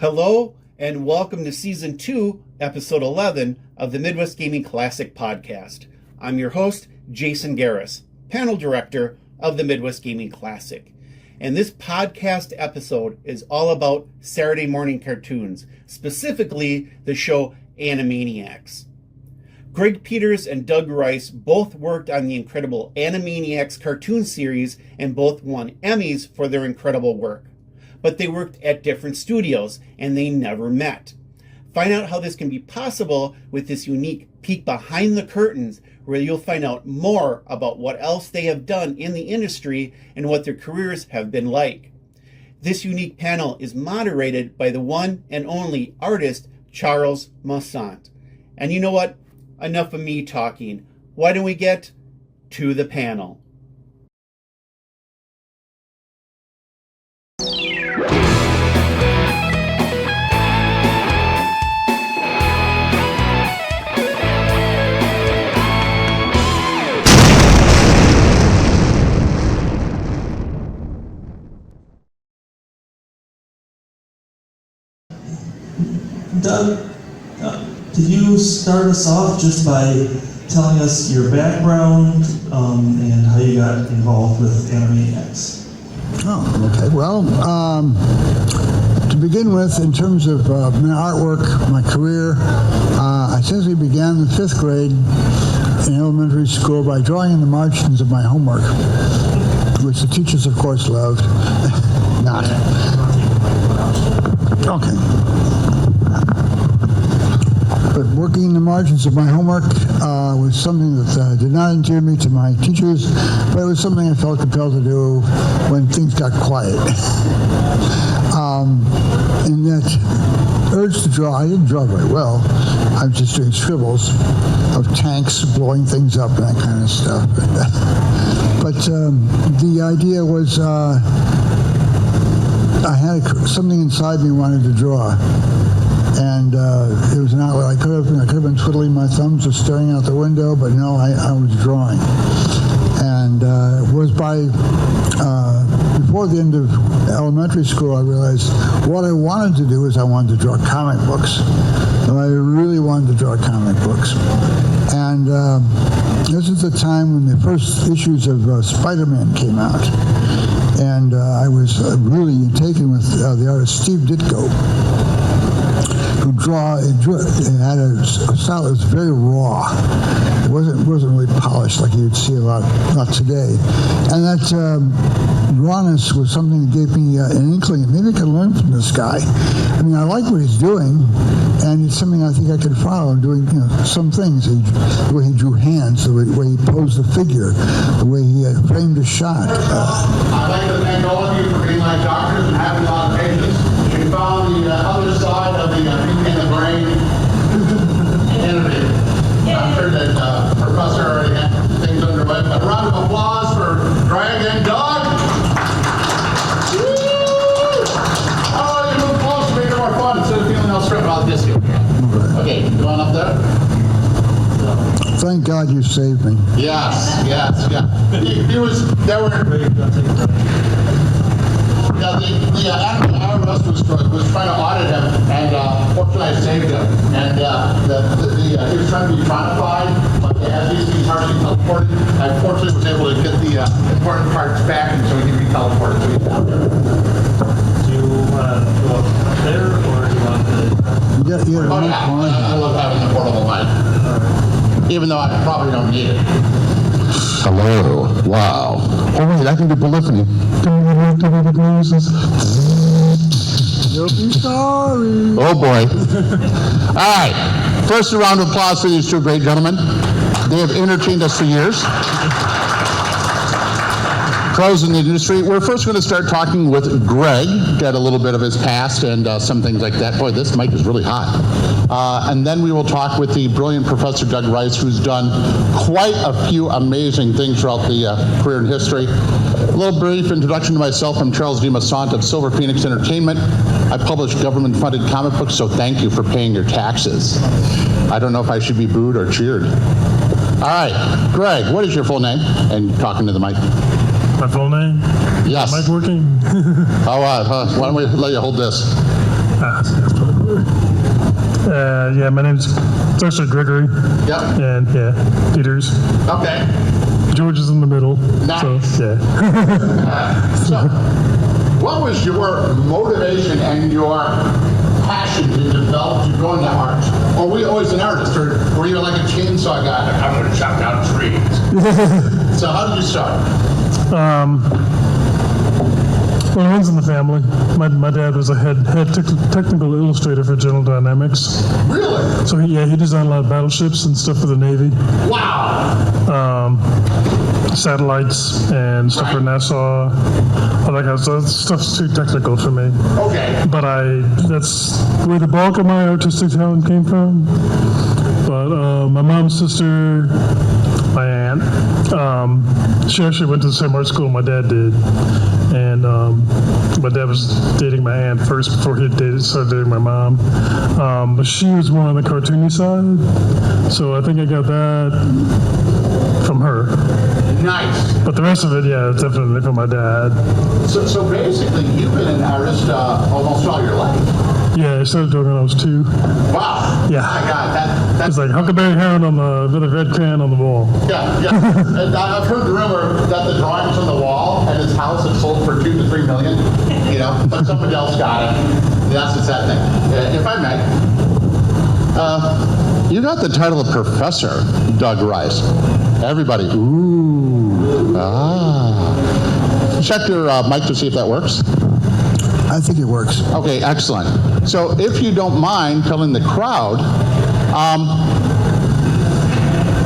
Hello, and welcome to Season 2, Episode 11 of the Midwest Gaming Classic Podcast. I'm your host, Jason Garris, Panel Director of the Midwest Gaming Classic. And this podcast episode is all about Saturday morning cartoons, specifically the show Animaniacs. Greg Peters and Doug Rice both worked on the incredible Animaniacs cartoon series and both won Emmys for their incredible work. But they worked at different studios and they never met. Find out how this can be possible with this unique peek behind the curtains, where you'll find out more about what else they have done in the industry and what their careers have been like. This unique panel is moderated by the one and only artist, Charles Moisant. And you know what? Enough of me talking. Why don't we get to the panel? Doug, can you start us off just by telling us your background and how you got involved with Animaniacs? Oh, okay. Well, to begin with, in terms of my artwork, my career, I essentially began in the 5th grade in elementary school by drawing in the margins of my homework, which the teachers, of course, loved. Not. Okay. But working in the margins of my homework was something that did not endear me to my teachers, but it was something I felt compelled to do when things got quiet. And that urge to draw, I didn't draw very well. I was just doing scribbles of tanks blowing things up and that kind of stuff. But the idea was I had something inside me wanted to draw. And it was an outlet. I could have been twiddling my thumbs or staring out the window, but no, I was drawing. And it was before the end of elementary school, I realized what I wanted to do is I wanted to draw comic books. And I really wanted to draw comic books. And this is the time when the first issues of Spider-Man came out. And I was really taken with the artist Steve Ditko, who had a style that was very raw. It wasn't really polished like you would see a lot today. And that rawness was something that gave me an inkling. Maybe I could learn from this guy. I mean, I like what he's doing, and it's something I think I could follow, doing some things. The way he drew hands, the way he posed a figure, the way he framed a shot. I'd like to thank all of you for being my doctors and having a lot of patience. We found the other side of the in the brain interview. I'm sure that Professor already had things underway. But a round of applause for Greg and Doug. Woo! Oh, you move close to make it more fun instead of feeling all stressed about this here. Okay, you on up there? Thank God you saved me. Yes. There were. The IRS was trying to audit him, and fortunately I saved him. And he was trying to be tronified, but as he's hardly teleported, I fortunately was able to get the important parts back, and so he can be teleported. So he's down there. Do you want to go up there, or do you want to? I love having the portable mic, even though I probably don't need it. Hello. Wow. Oh wait, I can do polyphony. You'll be sorry. Oh boy. All right. First, a round of applause for these two great gentlemen. They have entertained us for years. Pros in the industry. We're first going to start talking with Greg, get a little bit of his past and some things like that. Boy, this mic is really hot. And then we will talk with the brilliant Professor Doug Rice, who's done quite a few amazing things throughout the career and history. A little brief introduction to myself. I'm Charles Moisant of Silver Phoenix Entertainment. I publish government-funded comic books, so thank you for paying your taxes. I don't know if I should be booed or cheered. All right, Greg, what is your full name? And talking to the mic. My full name? Yes. Mic working? Why don't we let you hold this? Yeah, my name's it's actually Gregory. Yep. And yeah, Peters. Okay. George is in the middle. Nice. So, yeah. So, what was your motivation and your passion to develop to go into art? Or were you always an artist? Or were you like a chainsaw guy? Like, I'm going to chop down trees. So how did you start? Well, it runs in the family. My dad was a head technical illustrator for General Dynamics. Really? So he designed a lot of battleships and stuff for the Navy. Wow. Satellites and stuff for NASA. All that kind of stuff. Stuff's too technical for me. Okay. But that's where the bulk of my artistic talent came from. But my mom's sister, my aunt, she actually went to the same art school my dad did. And my dad was dating my aunt first before he started dating my mom. But she was more on the cartoony side. So I think I got that from her. Nice. But the rest of it, yeah, definitely from my dad. So basically, you've been an artist almost all your life. Yeah, I started doing when I was 2. Wow. Yeah. My God, that's It's like Huckleberry Hound with a red crayon on the wall. yeah. And I've heard the rumor that the drawings on the wall at his house had sold for $2 to $3 million. You know, but somebody else got it. That's the sad thing. If I may. You got the title of Professor Doug Rice. Everybody, ooh, ah. Check your mic to see if that works. I think it works. Okay, excellent. So if you don't mind telling the crowd,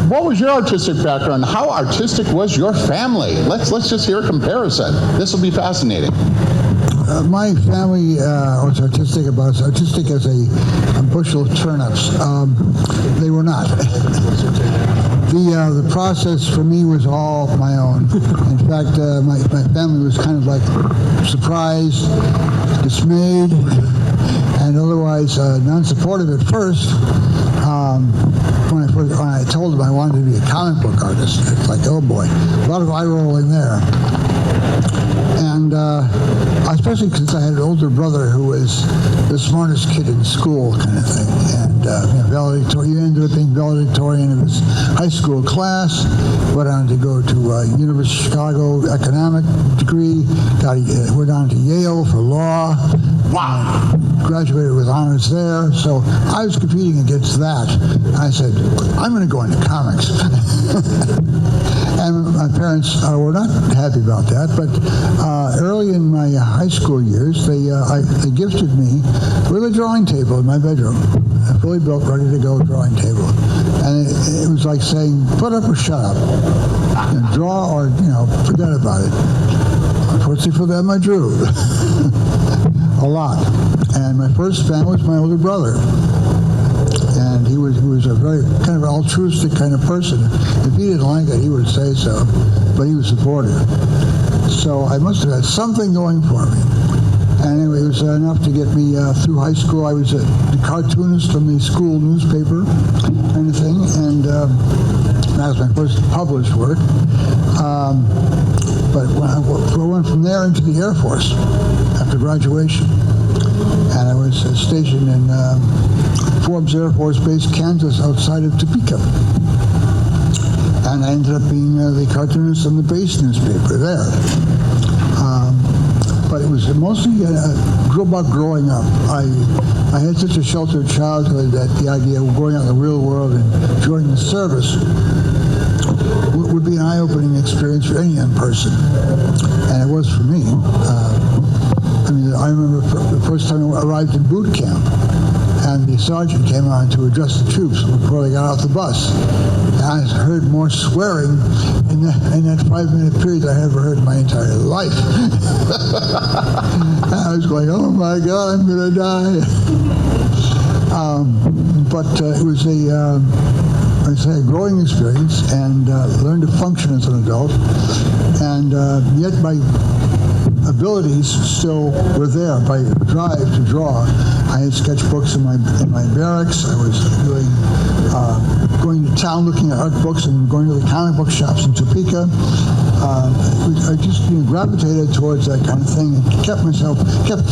what was your artistic background? How artistic was your family? Let's just hear a comparison. This will be fascinating. My family was artistic as a bushel of turnips. They were not. The process for me was all my own. In fact, my family was kind of like surprised, dismayed, and otherwise non-supportive at first. When I told them I wanted to be a comic book artist, it's like, oh boy, a lot of eye rolling there. And especially since I had an older brother who was the smartest kid in school, kind of thing. And he ended up being valedictorian of his high school class. Went on to go to University of Chicago economic degree. Went on to Yale for law. Wow. Graduated with honors there. So I was competing against that. I said, I'm going to go into comics. And my parents were not happy about that, but early in my high school years, they gifted me with a drawing table in my bedroom, a fully built, ready-to-go drawing table. And it was like saying, put up or shut up. Draw or, forget about it. Unfortunately for them, I drew a lot. And my first fan was my older brother. And he was a very kind of altruistic kind of person. If he didn't like it, he would say so, but he was supportive. So I must have had something going for me. And anyway, it was enough to get me through high school. I was the cartoonist from the school newspaper kind of thing, and that was my first published work. But I went from there into the Air Force after graduation. And I was stationed in Forbes Air Force Base, Kansas, outside of Topeka. And I ended up being the cartoonist on the base newspaper there. But it was mostly about growing up. I had such a sheltered childhood that the idea of going out in the real world and joining the service would be an eye-opening experience for any young person. And it was for me. I remember the first time I arrived in boot camp, and the sergeant came on to address the troops before they got off the bus. And I heard more swearing in that 5-minute period than I ever heard in my entire life. I was going, oh my God, I'm going to die. But it was a growing experience, and learned to function as an adult. And yet by abilities still were there, by drive to draw. I had sketchbooks in my barracks. I was going to town looking at art books and going to the comic book shops in Topeka. I just gravitated towards that kind of thing and kept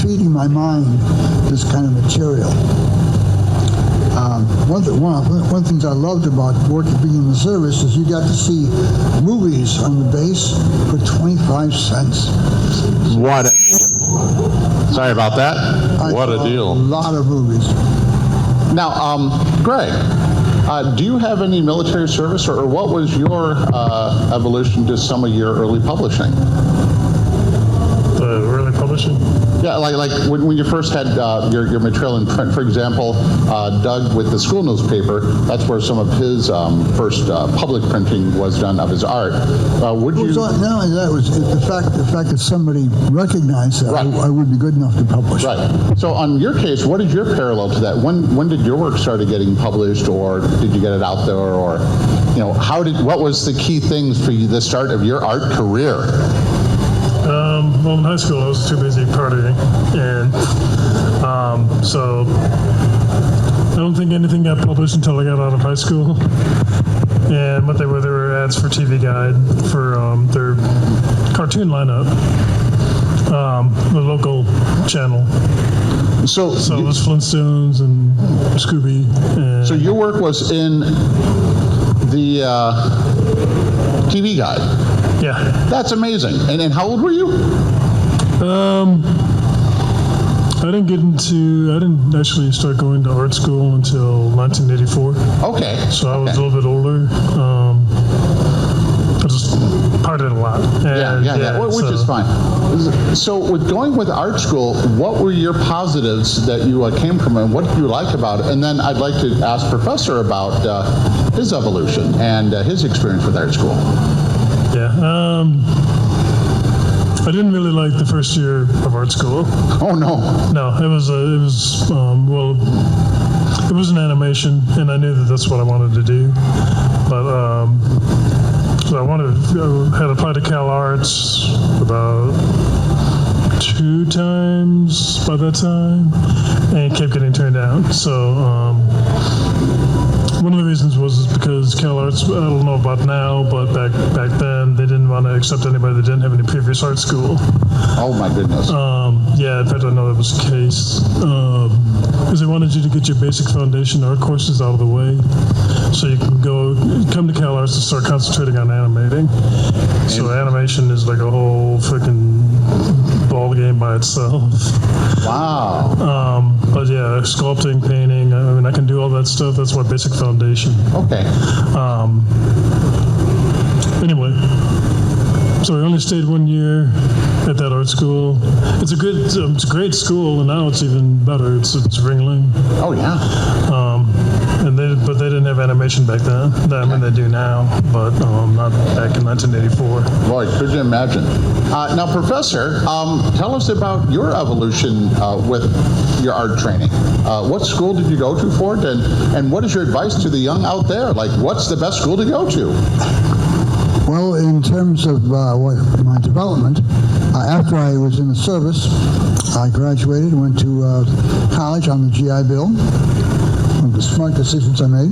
feeding my mind this kind of material. One of the things I loved about being in the service is you got to see movies on the base for 25 cents. What a... Sorry about that. What a deal. A lot of movies. Now, Greg, do you have any military service, or what was your evolution to some of your early publishing? The early publishing? Yeah, like when you first had your material in print, for example, Doug with the school newspaper, that's where some of his first public printing was done of his art. Would you? Not only that, was the fact that somebody recognized that, right. I would be good enough to publish. Right. So on your case, what is your parallel to that? When did your work started getting published, or did you get it out there, or what was the key things for you, the start of your art career? Well, in high school, I was too busy partying, and so I don't think anything got published until I got out of high school. And what they were ads for TV Guide for their cartoon lineup, the local channel. So it was Flintstones and Scooby. And so your work was in the TV Guide. Yeah. That's amazing. And how old were you? I didn't actually start going to art school until 1984. Okay. So I was a little bit older. I just partied a lot. Which is fine. So with going with art school, what were your positives that you came from, and what did you like about it? And then I'd like to ask Professor about his evolution and his experience with art school. Yeah. I didn't really like the first year of art school. Oh no. No, it was an animation, and I knew that that's what I wanted to do. But so I had applied to Cal Arts about 2 times by that time, and kept getting turned down. So one of the reasons was because Cal Arts, I don't know about now, but back then they didn't want to accept anybody that didn't have any previous art school. Oh my goodness. Yeah, in fact I know that was the case. Because they wanted you to get your basic foundation art courses out of the way, so you can come to Cal Arts and start concentrating on animating. So animation is like a whole freaking ball game by itself. Wow. But yeah, sculpting, painting, I mean, I can do all that stuff. That's my basic foundation. Okay. Anyway, so I only stayed 1 year at that art school. It's a great school, and now it's even better. It's Ringling. Oh yeah. But they didn't have animation back then. I mean, they do now, but not back in 1984. Boy, could you imagine? Now, Professor, tell us about your evolution with your art training. What school did you go to for it, and what is your advice to the young out there? Like, what's the best school to go to? Well, in terms of my development, after I was in the service, I graduated and went to college on the GI Bill. One of the smart decisions I made.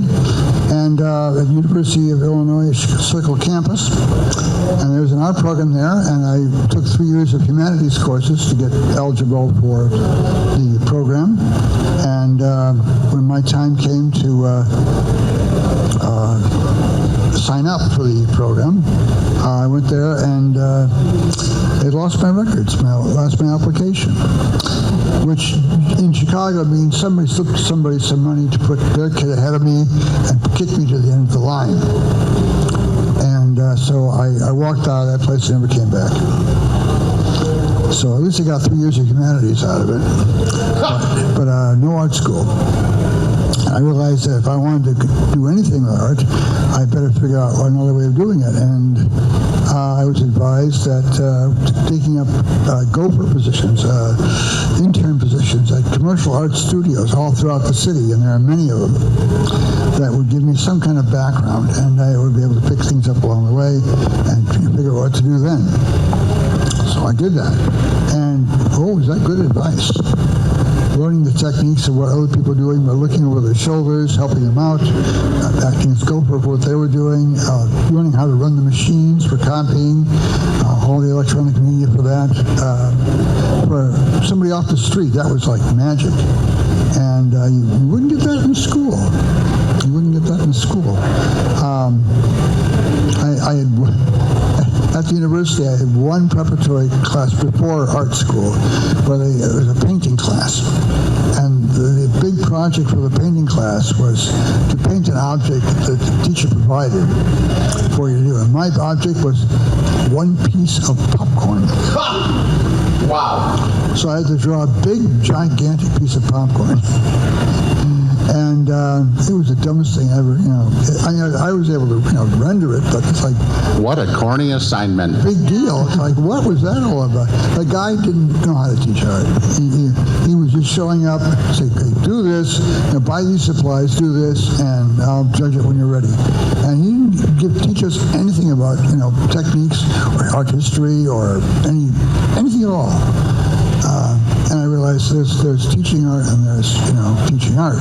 And at the University of Illinois Circle campus. And there was an art program there, and I took 3 years of humanities courses to get eligible for the program. And when my time came to sign up for the program, I went there and they lost my records, lost my application, which in Chicago means somebody slipped somebody some money to put their kid ahead of me and kick me to the end of the line. And so I walked out of that place and never came back. So at least I got 3 years of humanities out of it, but no art school. I realized that if I wanted to do anything with art, I better figure out another way of doing it. And I was advised that taking up gopher positions, intern positions at commercial art studios all throughout the city, and there are many of them, that would give me some kind of background, and I would be able to pick things up along the way and figure out what to do then. So I did that. oh, is that good advice? Learning the techniques of what other people are doing by looking over their shoulders, helping them out, acting scope of what they were doing, learning how to run the machines for copying, all the electronic media for that. For somebody off the street, that was like magic. And you wouldn't get that in school. You wouldn't get that in school. At the university, I had one preparatory class before art school, where it was a painting class. And the big project for the painting class was to paint an object that the teacher provided for you to do. And my object was one piece of popcorn. Wow. So I had to draw a big, gigantic piece of popcorn. And it was the dumbest thing ever, I was able to, render it, but it's like... What a corny assignment. Big deal. It's like, what was that all about? The guy didn't know how to teach art. He was just showing up, say, okay, do this, buy these supplies, do this, and I'll judge it when you're ready. And he didn't teach us anything about, techniques or art history or anything at all. And I realized there's teaching art and there's, teaching art.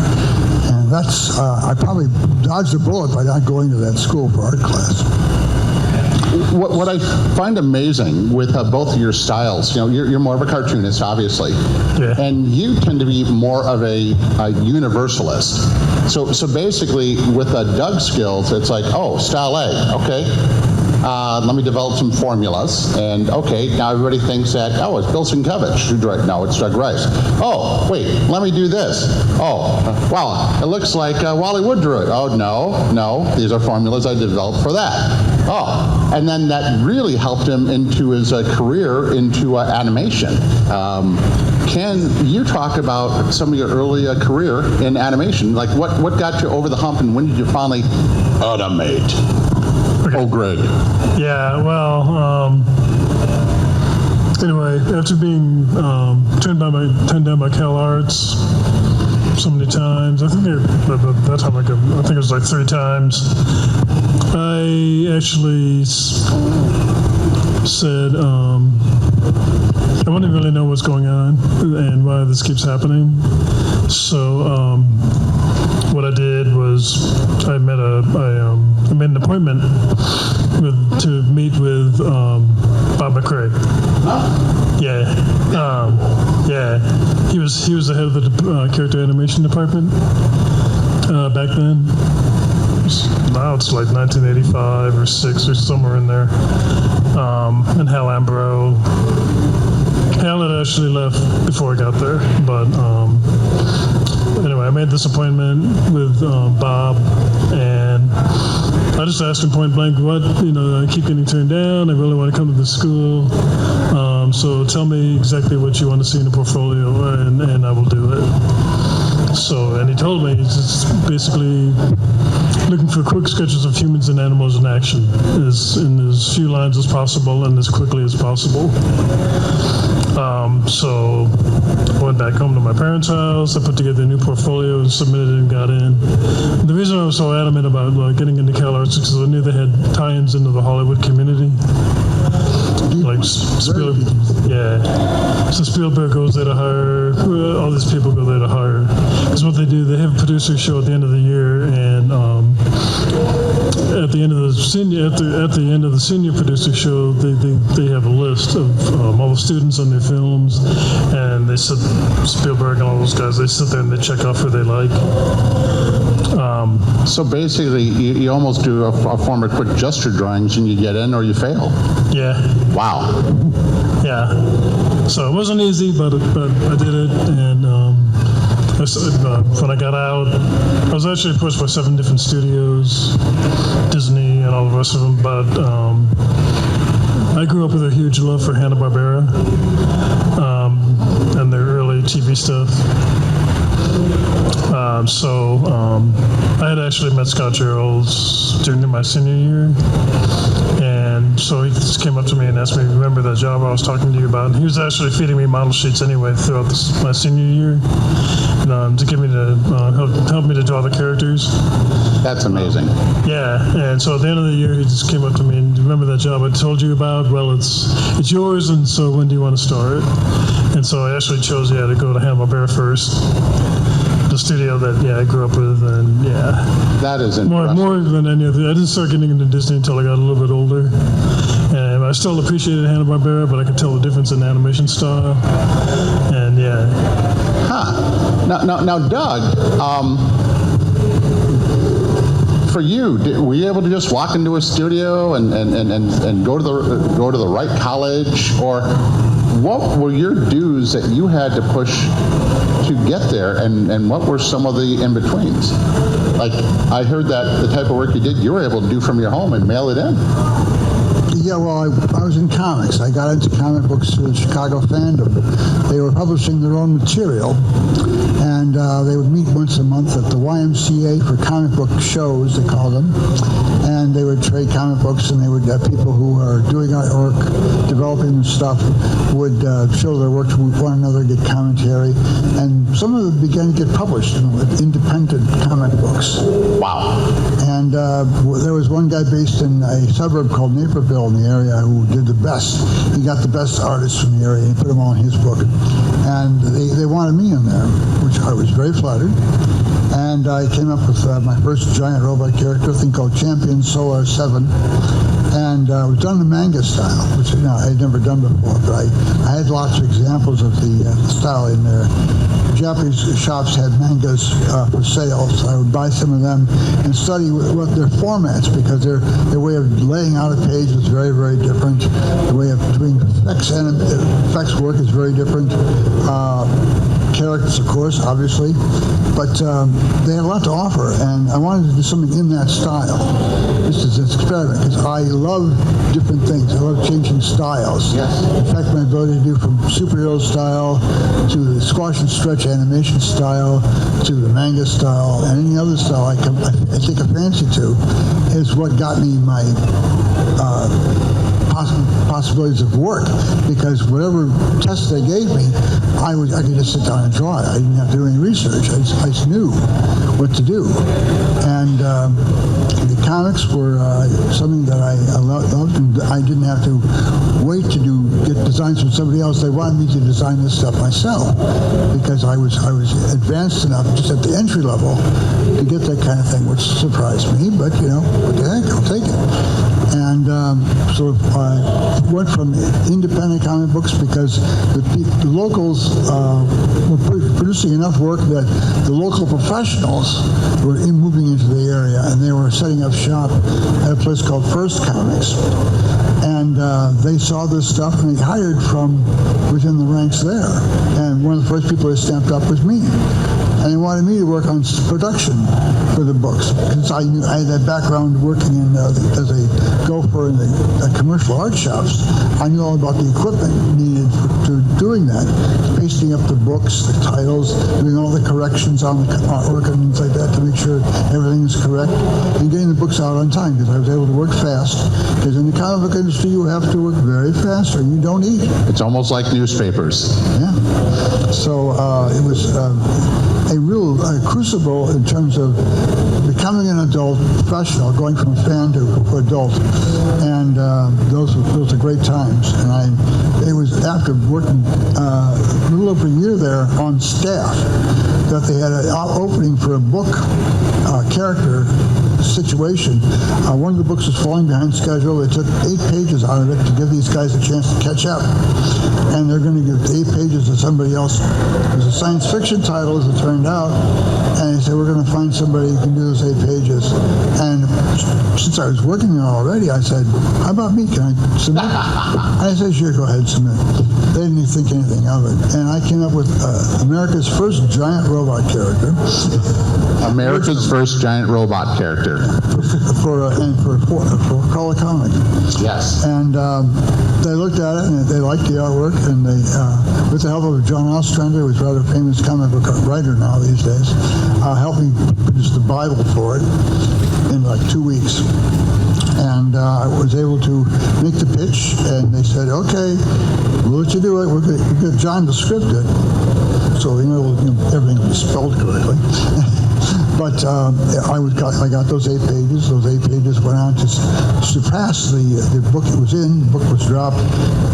And that's, I probably dodged a bullet by not going to that school for art class. What I find amazing with both of your styles, you're more of a cartoonist, obviously, and you tend to be more of a universalist. So basically, with Doug's skills, it's like, oh, style A, okay. Let me develop some formulas, and okay, now everybody thinks that, oh, it's Bill Sienkiewicz who drew it. No, it's Doug Rice. Oh, wait, let me do this. Oh, well, it looks like Wally Wood drew it. Oh, no, these are formulas I developed for that. Oh, and then that really helped him into his career into animation. Can you talk about some of your early career in animation? Like what got you over the hump, and when did you finally automate? Okay. Oh, Greg. Yeah, well, anyway, after being turned down by Cal Arts so many times, I think at that time I think it was like 3 times, I actually said, I want to really know what's going on and why this keeps happening. So what I did was I made an appointment to meet with Bob McRae. Yeah, he was the head of the character animation department back then. Now it's like 1985 or 6 or somewhere in there. And Hal Ambro. Hal had actually left before I got there, but anyway, I made this appointment with Bob, and I just asked him point blank, I keep getting turned down, I really want to come to this school, so tell me exactly what you want to see in the portfolio, and I will do it. So, and he told me he's just basically looking for quick sketches of humans and animals in action, in as few lines as possible and as quickly as possible. So I went back home to my parents' house. I put together a new portfolio and submitted it and got in. The reason I was so adamant about getting into Cal Arts is because I knew they had tie-ins into the Hollywood community. Like Spielberg, So Spielberg goes there to hire. All these people go there to hire. Because what they do, they have a producer show at the end of the year, and at the end of the senior producer show, they have a list of all the students on their films, and they sit Spielberg and all those guys. They sit there and they check off who they like. So basically, you almost do a form of quick gesture drawings, and you get in or you fail. Yeah. Wow. Yeah. So it wasn't easy, but I did it, and when I got out, I was actually approached by 7 different studios, Disney and all the rest of them, but I grew up with a huge love for Hanna-Barbera and their early TV stuff. I had actually met Scott Geralds during my senior year, and so he just came up to me and asked me, remember that job I was talking to you about? And he was actually feeding me model sheets anyway throughout my senior year, to get me to help helped me to draw the characters. That's amazing. Yeah, and so at the end of the year, he just came up to me and, remember that job I told you about? Well, it's yours, and so when do you want to start it? And so I actually chose, to go to Hanna-Barbera first, the studio that, I grew up with, and That is impressive. more than any other. I didn't start getting into Disney until I got a little bit older. And I still appreciated Hanna-Barbera, but I could tell the difference in animation style. And Now, Doug, for you, were you able to just walk into a studio and go to the right college, or what were your dues that you had to push to get there, and what were some of the in-betweens? Like, I heard that the type of work you did, you were able to do from your home and mail it in. Yeah, well, I was in comics. I got into comic books through the Chicago fandom. They were publishing their own material, and they would meet once a month at the YMCA for comic book shows, they called them, and they would trade comic books, and they would have people who are doing artwork, developing stuff, would show their work to one another, get commentary, and some of them began to get published, independent comic books. Wow. And there was one guy based in a suburb called Naperville in the area who did the best. He got the best artists from the area and put them all in his book. And they wanted me in there, which I was very flattered. And I came up with my first giant robot character, a thing called Champion Solar 7. And it was done in manga style, which I had never done before, but I had lots of examples of the style in there. Japanese shops had mangas for sale, so I would buy some of them and study what their formats, because their way of laying out a page was very, very different. The way of doing effects work is very different. Characters, of course, obviously, but they had a lot to offer, and I wanted to do something in that style. This is an experiment, because I love different things. I love changing styles. Yes. In fact, my ability to do from superhero style to the squash and stretch animation style to the manga style and any other style I take a fancy to is what got me my possibilities of work, because whatever test they gave me, I could just sit down and draw it. I didn't have to do any research. I just knew what to do. And the comics were something that I loved, and I didn't have to wait to get designs from somebody else. They wanted me to design this stuff myself, because I was advanced enough just at the entry level to get that kind of thing, which surprised me, but what the heck, I'll take it. And so I went from independent comic books because the locals were producing enough work that the local professionals were moving into the area, and they were setting up shop at a place called First Comics. And they saw this stuff, and they hired from within the ranks there. And one of the first people they stamped up was me. And they wanted me to work on production for the books, because I knew I had that background working as a gopher in the commercial art shops. I knew all about the equipment needed to doing that, pasting up the books, the titles, doing all the corrections on the artwork and things like that to make sure everything is correct, and getting the books out on time, because I was able to work fast. Because in the comic book industry, you have to work very fast, or you don't eat. It's almost like newspapers. Yeah. So it was a real crucible in terms of becoming an adult professional, going from fan to adult, and those were great times. And it was after working a little over a year there on staff that they had an opening for a book character situation. One of the books was falling behind schedule. They took 8 pages out of it to give these guys a chance to catch up, and they're going to give 8 pages to somebody else. It was a science fiction title, as it turned out, and they said, we're going to find somebody who can do those 8 pages. And since I was working there already, I said, how about me? Can I submit? And I said, sure, go ahead, submit. They didn't even think anything of it. And I came up with America's first giant robot character. America's first giant robot character. For Color Comic. Yes. And they looked at it, and they liked the artwork, and they, with the help of John Ostrander, who's a rather famous comic book writer now these days, helped me produce the Bible for it in like 2 weeks. And I was able to make the pitch, and they said, okay, we'll let you do it. We'll get John to script it, so everything will be spelled correctly. But I got those 8 pages. Those 8 pages went on to surpass the book it was in. The book was dropped.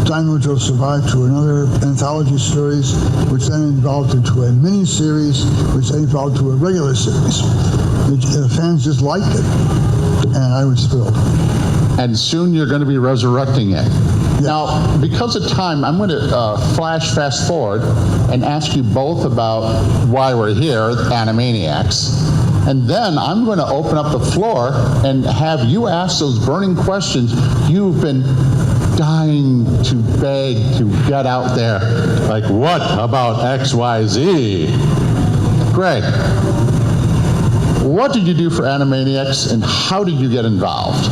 Dino Joe survived to another anthology series, which then evolved into a mini-series, which then evolved to a regular series. The fans just liked it, and I was thrilled. And soon you're going to be resurrecting it. Now, because of time, I'm going to fast forward and ask you both about why we're here, Animaniacs. And then I'm going to open up the floor and have you ask those burning questions you've been dying to beg to get out there. Like, what about XYZ? Greg, what did you do for Animaniacs and how did you get involved?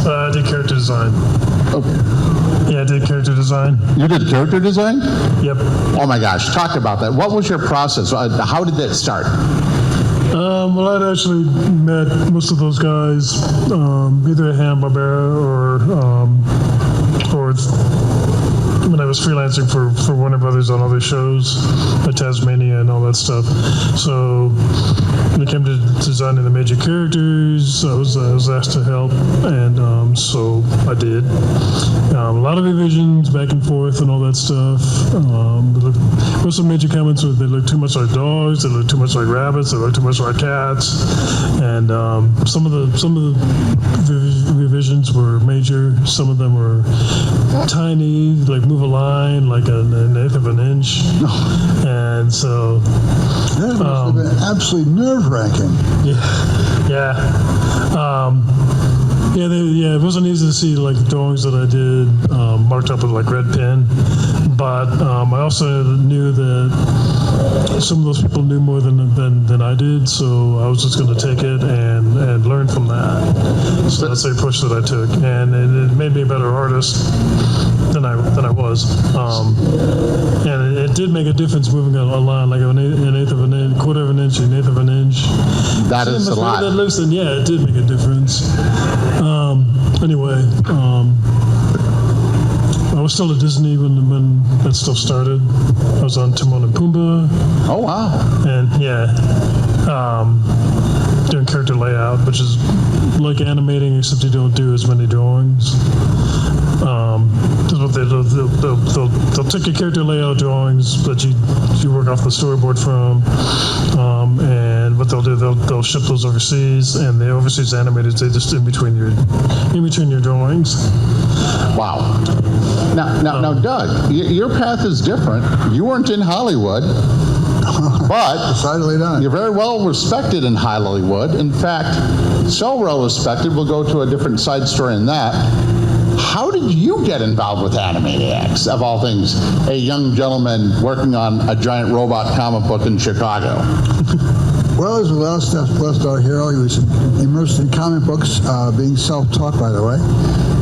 I did character design. Okay. Yeah, I did character design. You did character design? Yep. Oh my gosh, talk about that. What was your process? How did that start? Well, I'd actually met most of those guys, either at Hanna-Barbera or when I was freelancing for Warner Brothers on other shows, like Tasmania and all that stuff. So when it came to designing the major characters, I was asked to help, and so I did. A lot of revisions back and forth and all that stuff. Most of the major comments were they look too much like dogs, they look too much like rabbits, they look too much like cats, and some of the revisions were major. Some of them were tiny, like move a line like an eighth of an inch, and so that must have been absolutely nerve-wracking. Yeah, it wasn't easy to see like the drawings that I did marked up with like red pen, but I also knew that some of those people knew more than I did, so I was just going to take it and learn from that. So that's the approach that I took, and it made me a better artist than I was, and it did make a difference moving a line like an eighth of an inch, quarter of an inch, an eighth of an inch. That is a lot. That looks, and yeah, it did make a difference. Anyway, I was still at Disney when that stuff started. I was on Timon and Pumbaa. Oh wow! And yeah, doing character layout, which is like animating, except you don't do as many drawings. What they'll take your character layout drawings that you work off the storyboard from, and what they'll do, they'll ship those overseas, and the overseas animators, they just in between your drawings. Wow. Now, Doug, your path is different. You weren't in Hollywood, but Decidedly not. you're very well respected in Hollywood. In fact, so well respected, we'll go to a different side story in that. How did you get involved with Animaniacs, of all things, a young gentleman working on a giant robot comic book in Chicago? Well, as a last our hero, he was immersed in comic books, being self-taught, by the way.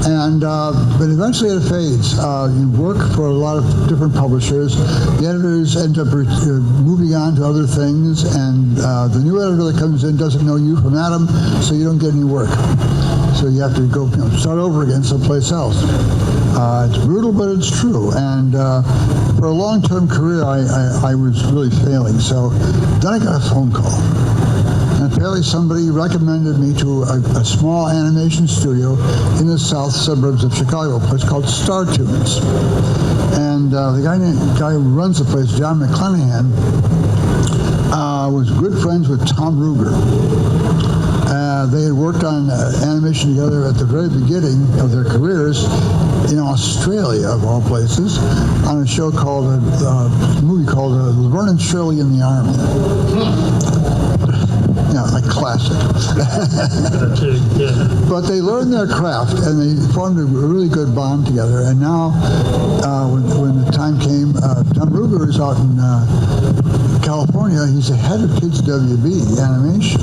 And but eventually it fades. You work for a lot of different publishers. The editors end up moving on to other things, and the new editor that comes in doesn't know you from Adam, so you don't get any work. So you have to go start over again someplace else. It's brutal, but it's true. And for a long-term career, I was really failing. So then I got a phone call. And apparently somebody recommended me to a small animation studio in the south suburbs of Chicago, a place called Star Tunes. And the guy who runs the place, John McClanahan, was good friends with Tom Ruger. They had worked on animation together at the very beginning of their careers in Australia, of all places, on a show called, a movie called Laverne and Shirley in the Army. Yeah, like classic. But they learned their craft, and they formed a really good bond together. And now, when the time came, Tom Ruger is out in California. He's the head of Kids WB Animation.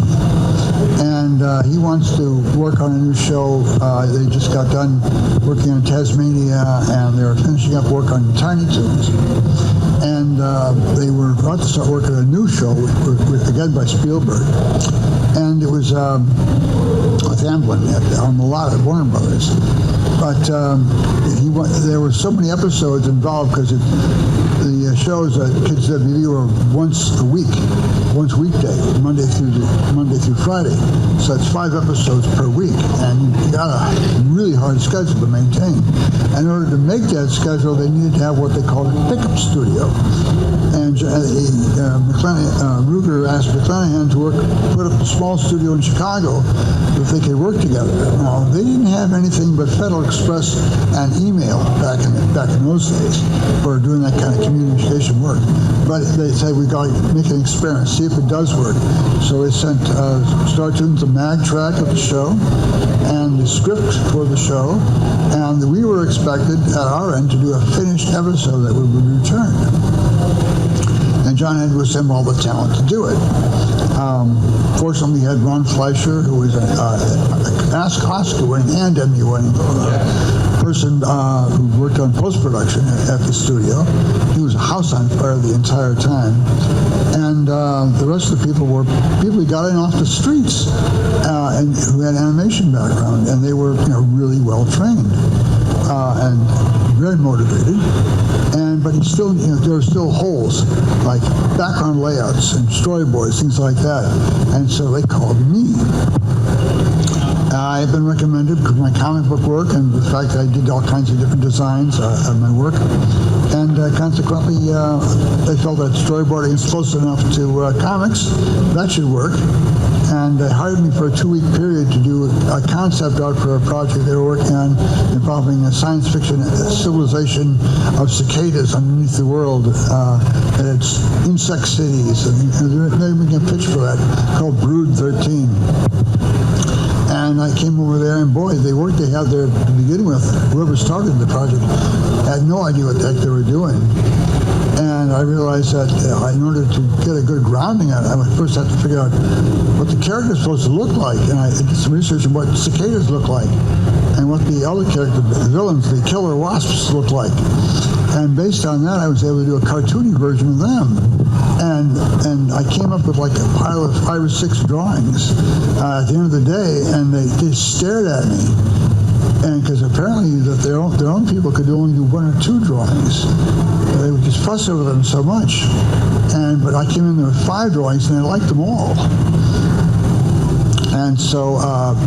And he wants to work on a new show. They just got done working on Tasmania, and they were finishing up work on Tiny Toons. And they were about to start working on a new show, again by Spielberg. And it was with Amblin on the lot at Warner Brothers. But there were so many episodes involved because the shows at Kids WB were once a week, once weekday, Monday through Friday. So it's 5 episodes per week, and you got a really hard schedule to maintain. And in order to make that schedule, they needed to have what they called a pickup studio. And Ruger asked McClanahan to put up a small studio in Chicago if they could work together. Now, they didn't have anything but Federal Express and email back in those days for doing that kind of communication work. But they said, we got to make an experiment, see if it does work. So they sent Star Tunes a mag track of the show and the script for the show, and we were expected at our end to do a finished episode that would be returned. And John had to assemble all the talent to do it. Fortunately, we had Ron Fleischer, who was an Oscar-winning and Emmy-winning person who worked on post-production at the studio. He was a house on fire the entire time. And the rest of the people were people who got in off the streets and who had animation background, and they were really well trained and very motivated. But he still, there were still holes, like background layouts and storyboards, things like that. And so they called me. I've been recommended because of my comic book work and the fact that I did all kinds of different designs of my work. And consequently, they felt that storyboarding is close enough to comics. That should work. And they hired me for a 2-week period to do a concept art for a project they were working on involving a science fiction civilization of cicadas underneath the world. And it's insect cities. And they're making a pitch for that called Brood 13. And I came over there, and boy, the work they had there to begin with, whoever started the project had no idea what the heck they were doing. And I realized that in order to get a good grounding on it, I would first have to figure out what the character's supposed to look like. And I did some research on what cicadas look like and what the other characters, the villains, the killer wasps look like. And based on that, I was able to do a cartoony version of them. And I came up with like a pile of 5 or 6 drawings at the end of the day, and they stared at me. And because apparently that their own people could only do 1 or 2 drawings. They would just fuss over them so much. But I came in there with 5 drawings, and they liked them all. And so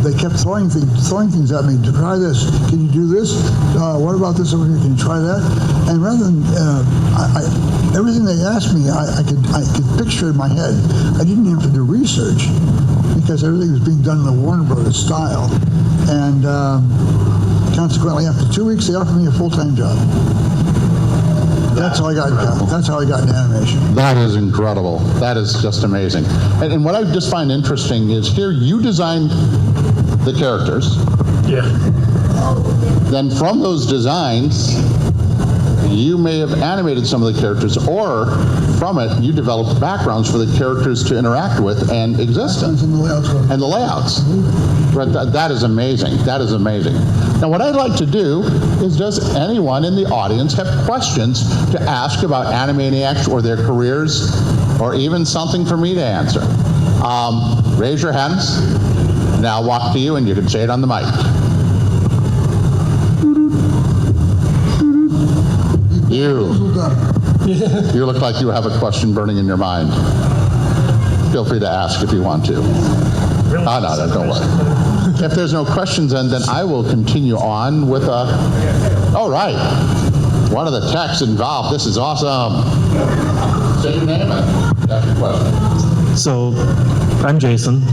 they kept throwing things at me. To try this, can you do this? What about this over here? Can you try that? And rather than everything they asked me, I could picture in my head. I didn't even have to do research because everything was being done in the Warner Brothers style. And consequently, after 2 weeks, they offered me a full-time job. That's how I got into animation. That is incredible. That is just amazing. And what I just find interesting is here you designed the characters. Yeah. Then from those designs, you may have animated some of the characters, or from it, you developed backgrounds for the characters to interact with and exist in. And the layouts. Right, that is amazing. That is amazing. Now, what I'd like to do is, does anyone in the audience have questions to ask about Animaniacs or their careers, or even something for me to answer? Raise your hands, and I'll walk to you, and you can say it on the mic. You look like you have a question burning in your mind. Feel free to ask if you want to. No, don't worry. If there's no questions, then I will continue on with all right. One of the techs involved. This is awesome. Say your name and ask your question. So, I'm Jason.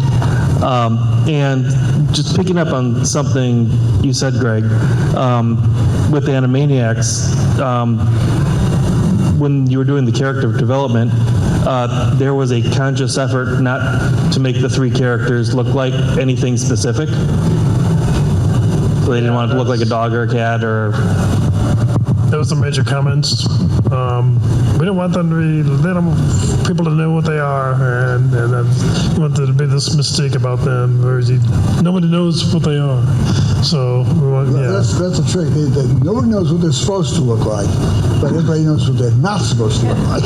And just picking up on something you said, Greg, with the Animaniacs, when you were doing the character development, there was a conscious effort not to make the 3 characters look like anything specific. So they didn't want it to look like a dog or a cat or... That was the major comments. We don't want them to be, people to know what they are, and we want there to be this mystique about them, where nobody knows what they are. So we want, yeah. That's a trick. Nobody knows what they're supposed to look like, but everybody knows what they're not supposed to look like.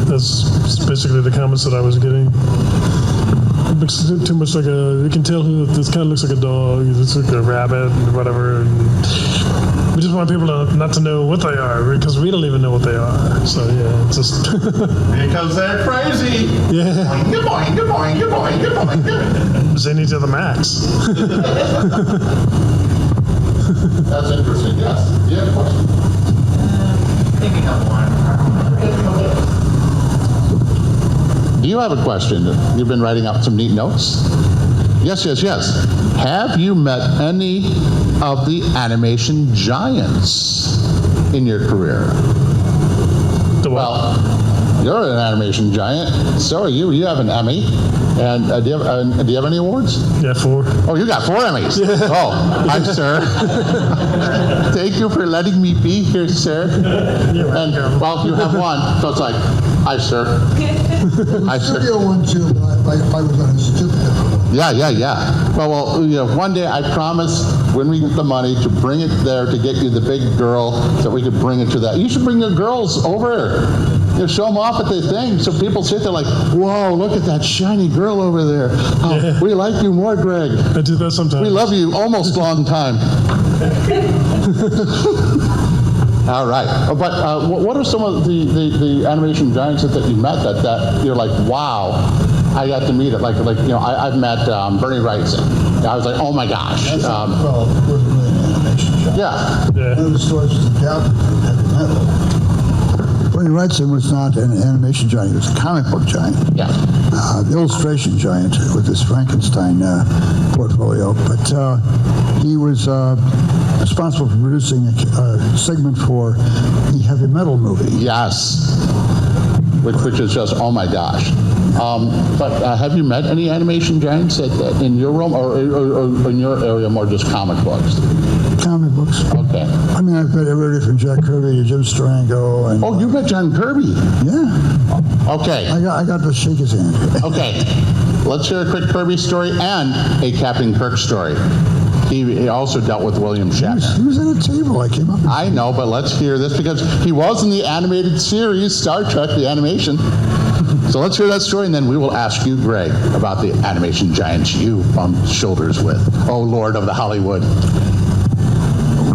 That's basically the comments that I was getting. It looks too much like you can tell this kind of looks like a dog, it looks like a rabbit, and whatever. And We just want people not to know what they are because we don't even know what they are. So yeah, it's just Because they're crazy. yeah, Boing, boing, boing, boing, boing. Zinni to the max. That's interesting, yes. You have a question? Thinking of one. Do you have a question? You've been writing out some neat notes? Yes. Have you met any of the animation giants in your career? The what? Well, you're an animation giant. So are you. You have an Emmy. And do you have any awards? Yeah, 4. Oh, you got 4 Emmys. Yeah. Oh, hi, sir. Thank you for letting me be here, sir. You're And, welcome. well, you have 1, so it's like, hi, sir. Hi, sir. Studio one too, but I was on a certificate. Yeah. Well, one day I promise when we get the money to bring it there to get you the big girl that we could bring it to that. You should bring your girls over. Show them off at the thing so people sit there like, whoa, look at that shiny girl over there. Oh, Yeah. We like you more, Greg. I do that sometimes. We love you almost long time. All right. But what are some of the animation giants that you met that you're like, wow, I got to meet it. Like I've met Bernie Wrightson. I was like, oh my gosh. Well, it wasn't really an animation shop. Yeah. Yeah. One of the stories was adapted from heavy metal. Bernie Wrightson was not an animation giant, he was a comic book giant. Yeah. The illustration giant with his Frankenstein portfolio. But he was responsible for producing a segment for the heavy metal movie. Yes. Which is just, oh my gosh. But have you met any animation giants in your realm or in your area more just comic books? Comic books. Okay. I mean, I've met everybody from Jack Kirby to Jim Steranko. And, Oh, you met John Kirby. yeah. Okay. I got to shake his hand. Okay. Let's hear a quick Kirby story and a Captain Kirk story. He also dealt with William Shatner. He was at a table. I came up. I know, but let's hear this because he was in the animated series, Star Trek, the animation. So let's hear that story, and then we will ask you, Greg, about the animation giants you bumped shoulders with. Oh, Lord of the Hollywood.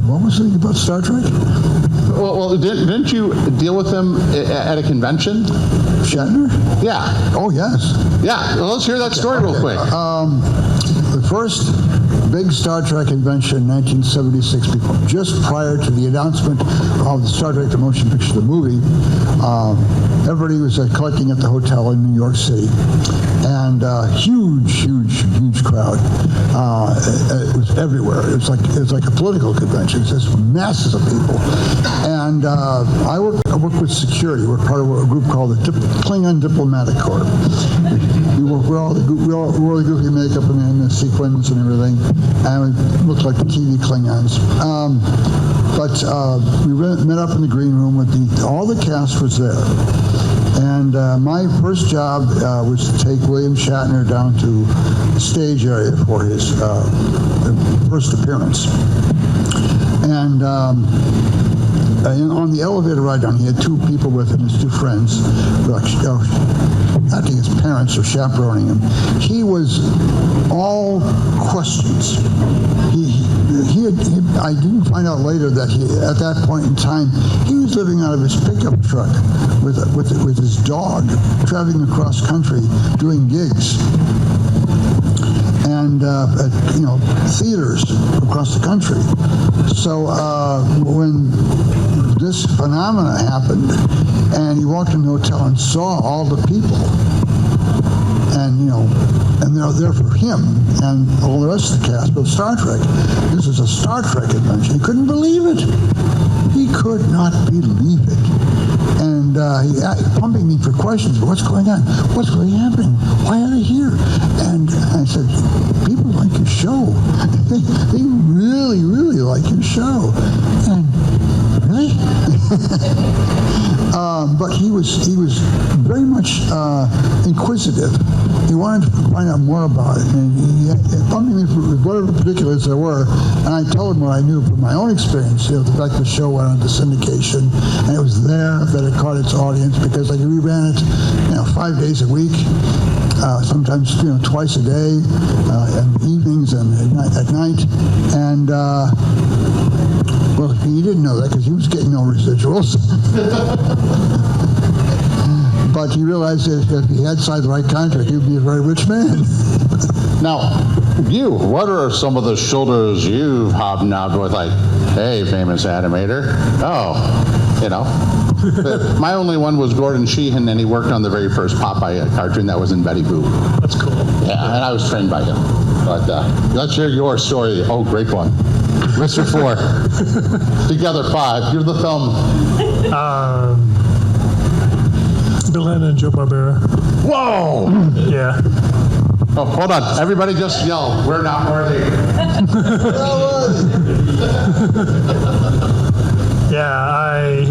What was it about Star Trek? Well, didn't you deal with him at a convention? Shatner? Yeah. Oh, yes. Yeah. Well, let's hear that story real quick. The first big Star Trek convention in 1976, just prior to the announcement of the Star Trek the Motion Picture, the movie, everybody was collecting at the hotel in New York City, and huge crowd. It was everywhere. It was like a political convention. It's just masses of people. And I worked with security. We're part of a group called the Klingon Diplomatic Corps. We wore all the goofy makeup and the sequins and everything, and we looked like the TV Klingons. But we met up in the green room with all the cast was there. And my first job was to take William Shatner down to the stage area for his first appearance. And on the elevator ride down, he had 2 people with him, his 2 friends, I think his parents were chaperoning him. He was all questions. I didn't find out later that at that point in time, he was living out of his pickup truck with his dog, traveling across country, doing gigs. And at theaters across the country. So when this phenomena happened, and he walked in the hotel and saw all the people, and they're there for him and all the rest of the cast of Star Trek. This is a Star Trek adventure. He couldn't believe it. He could not believe it. And he pumping me for questions. What's going on? What's really happening? Why are they here? And I said, people like your show. They really, really like your show. And really? But he was very much inquisitive. He wanted to find out more about it, and he pumped me for whatever particulars there were. And I told him what I knew from my own experience. The fact the show went on to syndication, and it was there that it caught its audience because we ran it 5 days a week. sometimes twice a day, and evenings and at night. And well, he didn't know that because he was getting no residuals. But he realized that if he had signed the right contract, he would be a very rich man. Now, what are some of the shoulders you've hobnobbed with? Like, hey, famous animator. Oh, my only one was Gordon Sheehan, and he worked on the very first Popeye cartoon that was in Betty Boop. That's cool. Yeah, and I was trained by him. But let's hear your story. Oh, great one. Mr. 4. Together 5. You're the thumb. Bill Hanna and Joe Barbera. Whoa! Yeah. Oh, hold on. Everybody just yell. We're not worthy. Yeah, I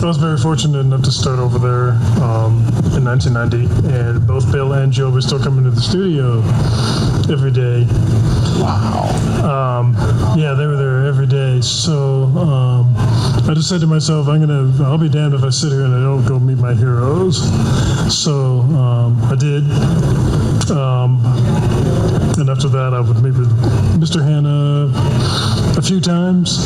was very fortunate enough to start over there in 1990, and both Bill and Joe were still coming to the studio every day. Wow. Yeah, they were there every day. So I just said to myself, I'll be damned if I sit here and I don't go meet my heroes. So I did. And after that, I would meet with Mr. Hanna a few times.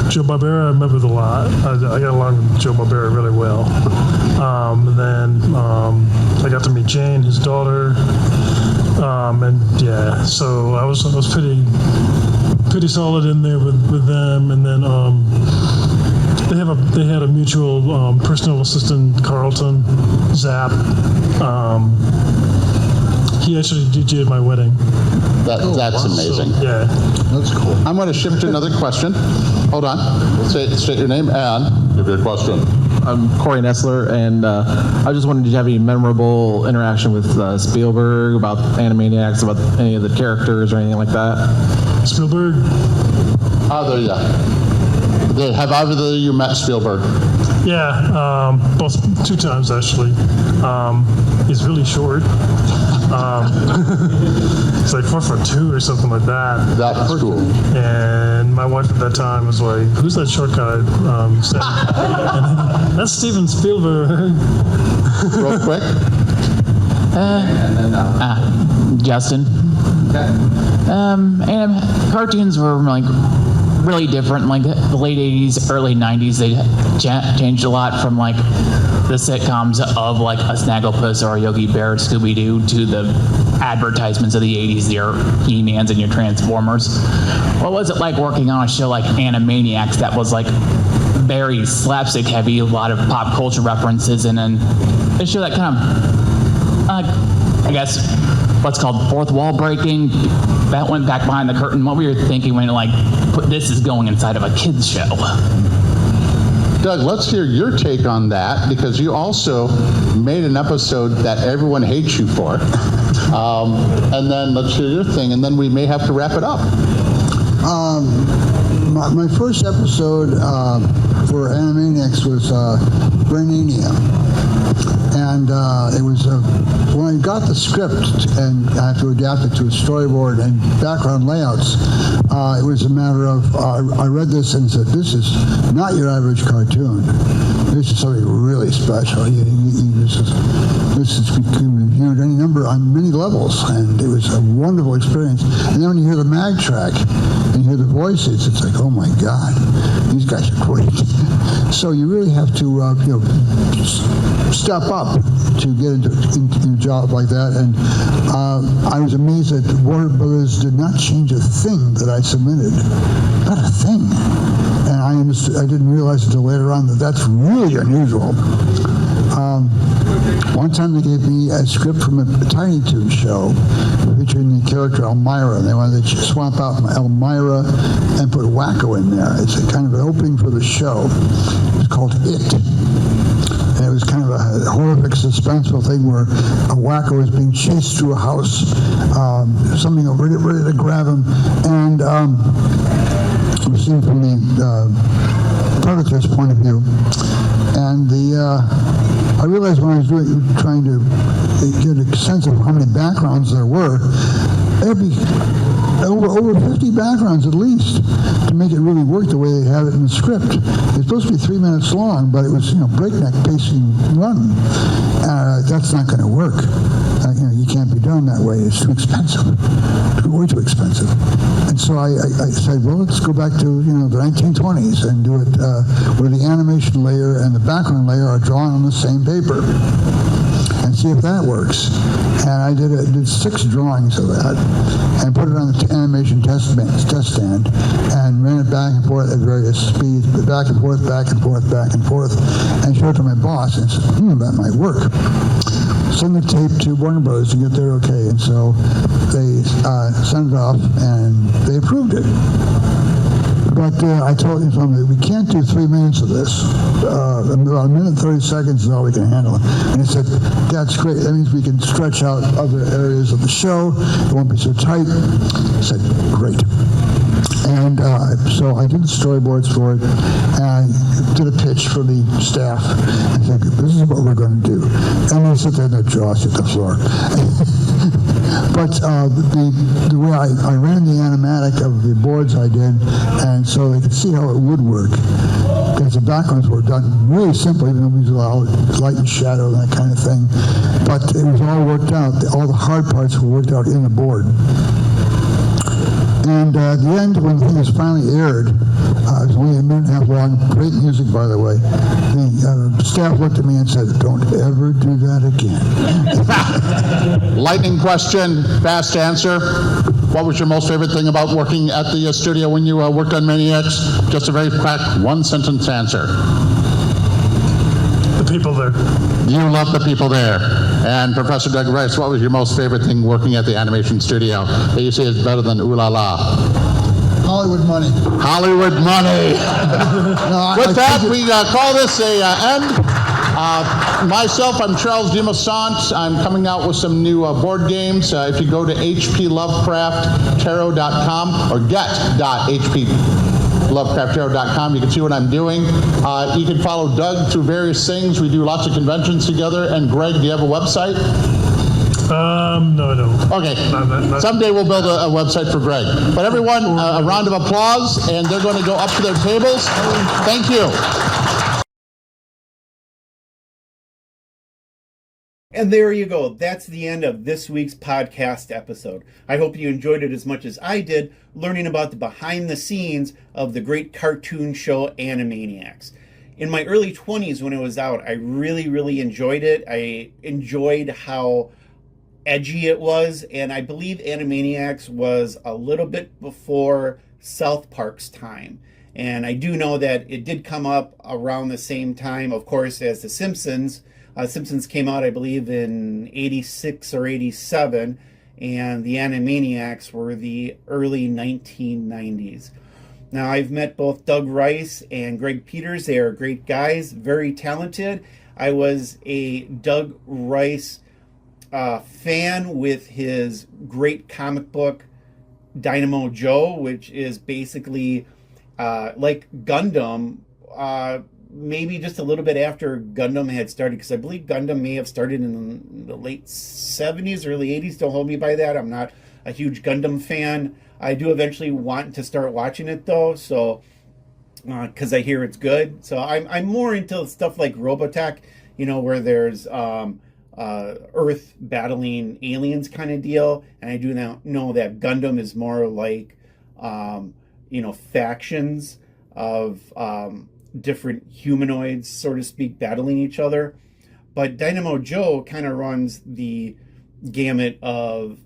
Joe Barbera I met with a lot. I got along with Joe Barbera really well. And then I got to meet Jane, his daughter. And yeah, so I was pretty solid in there with them. And then they had a mutual personal assistant, Carlton Zapp. He actually DJ'd my wedding. That's amazing. So, yeah. That's cool. I'm going to shift to another question. Hold on. State your name and give your question. I'm Corey Nessler, and I just wondered, did you have any memorable interaction with Spielberg about Animaniacs, about any of the characters or anything like that? Spielberg? Have either of you met Spielberg? Yeah, both 2 times actually. He's really short. It's like 4'2" or something like that. That's cool. And my wife at that time was like, "Who's that short guy?" And that's Steven Spielberg. Real quick. Justin. And cartoons were like really different. Like the late 80s, early 90s, they changed a lot from like the sitcoms of like a Snagglepuss or a Yogi Bear, Scooby-Doo, to the advertisements of the 80s, your He-Mans and your Transformers. What was it like working on a show like Animaniacs that was like very slapstick heavy, a lot of pop culture references, and then a show that kind of, I guess, what's called fourth wall breaking, that went back behind the curtain. What were you thinking when like, this is going inside of a kid's show? Doug, let's hear your take on that, because you also made an episode that everyone hates you for. And then let's hear your thing, and then we may have to wrap it up. My first episode for Animaniacs was Brainania. And it was, when I got the script and I had to adapt it to a storyboard and background layouts, it was a matter of, I read this and said, this is not your average cartoon. This is something really special. This is reviewed on many levels, and it was a wonderful experience. And then when you hear the mag track and you hear the voices, it's like, oh my God, these guys are great. So you really have to, step up to get into a job like that. And I was amazed that Warner Brothers did not change a thing that I submitted. Not a thing. And I didn't realize until later on that that's really unusual. One time they gave me a script from a Tiny Toon show featuring the character Elmira. They wanted to swap out Elmira and put Wacko in there. It's a kind of an opening for the show. It's called It. And it was kind of a horrific, suspenseful thing where a Wacko is being chased through a house, something ready to grab him, and it was seen from the predator's point of view. And I realized when I was trying to get a sense of how many backgrounds there were, every over 50 backgrounds at least to make it really work the way they have it in the script. It's supposed to be 3 minutes long, but it was, breakneck pacing run. That's not going to work. You can't be done that way. It's too expensive, way too expensive. And so I said, well, let's go back to the 1920s and do it where the animation layer and the background layer are drawn on the same paper, and see if that works. And I did 6 drawings of that and put it on the animation test stand and ran it back and forth at various speeds, back and forth, back and forth, back and forth, and showed it to my boss and said, that might work. Send the tape to Warner Brothers to get their okay, and so they sent it off and they approved it. But I told him something, we can't do 3 minutes of this. About 1 minute and 30 seconds is all we can handle. And he said, that's great. That means we can stretch out other areas of the show. It won't be so tight. I said, great. And so I did the storyboards for it, and I did a pitch for the staff. I said, this is what we're going to do. And they sit there and their jaws hit the floor. But the way I ran the animatic of the boards I did, and so they could see how it would work. Because the backgrounds were done really simple, even though we used a lot of light and shadow and that kind of thing. But it was all worked out. All the hard parts were worked out in the board. And at the end, when the thing was finally aired, it was only 1.5 minutes long, great music, by the way, the staff looked at me and said, don't ever do that again. Lightning question, fast answer. What was your most favorite thing about working at the studio when you worked on Maniacs? Just a very quick, 1-sentence answer. The people there. You love the people there. And Professor Doug Rice, what was your most favorite thing working at the animation studio that you say is better than Ooh La La? Hollywood money. Hollywood money. With that, we call this a end. Myself, I'm Charles Moisant. I'm coming out with some new board games. If you go to hplovecrafttarot.com or get.hplovecrafttarot.com, you can see what I'm doing. You can follow Doug through various things. We do lots of conventions together. And Greg, do you have a website? No, I don't. Okay. Someday we'll build a website for Greg. But everyone, a round of applause, and they're going to go up to their tables. Thank you. And there you go. That's the end of this week's podcast episode. I hope you enjoyed it as much as I did, learning about the behind the scenes of the great cartoon show Animaniacs. In my early 20s when it was out, I really enjoyed it. I enjoyed how edgy it was, and I believe Animaniacs was a little bit before South Park's time. And I do know that it did come up around the same time, of course, as The Simpsons. Simpsons came out, I believe, in 86 or 87, and the Animaniacs were the early 1990s. Now, I've met both Doug Rice and Greg Peters. They are great guys, very talented. I was a Doug Rice fan with his great comic book, Dynamo Joe, which is basically like Gundam, maybe just a little bit after Gundam had started, because I believe Gundam may have started in the late 70s, early 80s. Don't hold me by that. I'm not a huge Gundam fan. I do eventually want to start watching it, though, so because I hear it's good. So I'm more into stuff like Robotech, where there's Earth battling aliens kind of deal. And I do now know that Gundam is more like, factions of different humanoids, so to speak, battling each other. But Dynamo Joe kind of runs the gamut of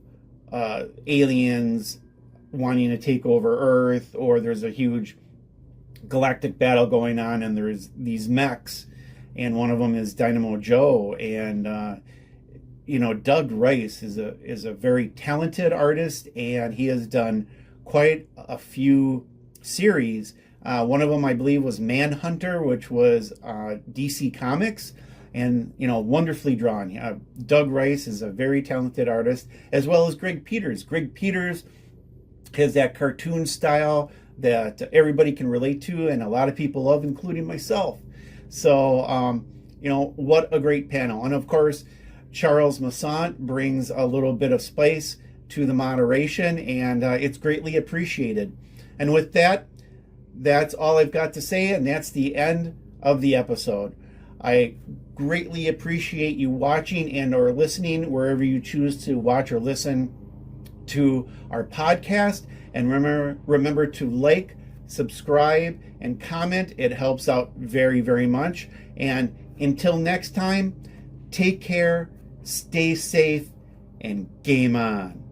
aliens wanting to take over Earth, or there's a huge galactic battle going on and there's these mechs, and one of them is Dynamo Joe. And Doug Rice is a very talented artist, and he has done quite a few series. One of them, I believe, was Manhunter, which was DC Comics, and wonderfully drawn. Doug Rice is a very talented artist, as well as Greg Peters. Greg Peters has that cartoon style that everybody can relate to, and a lot of people love, including myself. So, what a great panel. And of course, Charles Moisant brings a little bit of spice to the moderation, and it's greatly appreciated. And with that, that's all I've got to say, and that's the end of the episode. I greatly appreciate you watching and or listening wherever you choose to watch or listen to our podcast. And remember to like, subscribe, and comment. It helps out very, very much. And until next time, take care, stay safe, and game on.